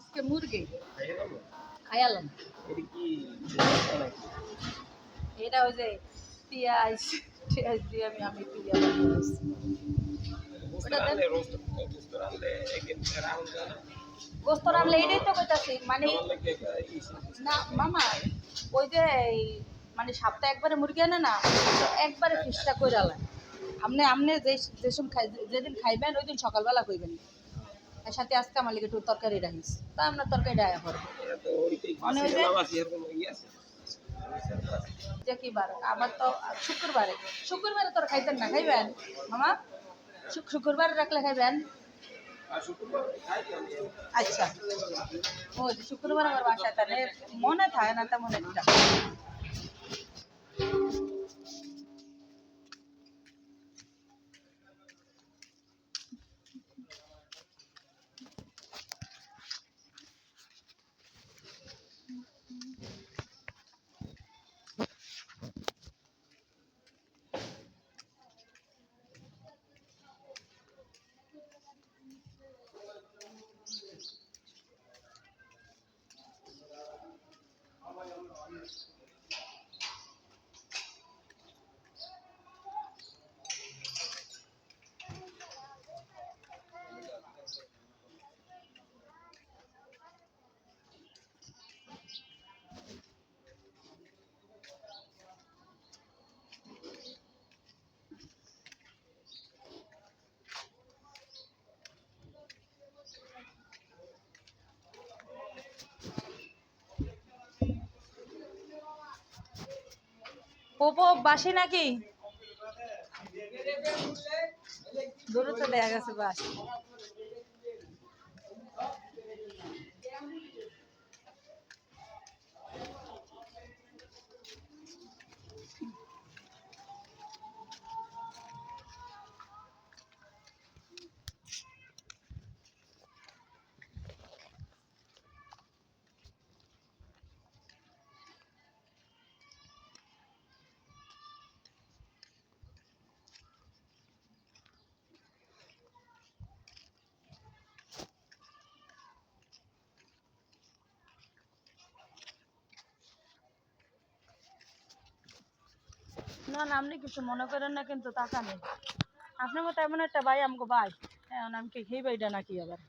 আজকে মুরগি খাইলাম। এটা ওই যে পেঁয়াজ টিয়াজ দিয়ে আমি পিয়া বানিয়েছি। গোস্ত রানলে এটাই তো কইতাছি মানে না মামা ওই যে মানে সপ্তাহে একবারে মুরগি আনে না একবারে ফিসটা করে আলাম। আপনি আপনি যেসব যেদিন খাইবেন ওই দিন সকালবেলা কইবেন এর সাথে আজকে আমার লিগে একটু তরকারি রাখিস তা আমরা তরকারি ডায়া করবো মানে ওই যে কি বার আবার তো শুক্রবারে শুক্রবারে তোর খাইতেন না খাইবেন মামা শুক্রবারে রাখলে খাইবেন। আচ্ছা ও শুক্রবার আমার বাসায় তাহলে মনে থাকে না তেমন একটা। পোপো বাসি নাকি দূরে তো দেখা গেছে বাস। না না আপনি কিছু মনে করেন না কিন্তু টাকা নেই আপনার মতো এমন একটা ভাই আমাকে ভাই হ্যাঁ আমি কি খেয়ে ভাইটা নাকি আবার।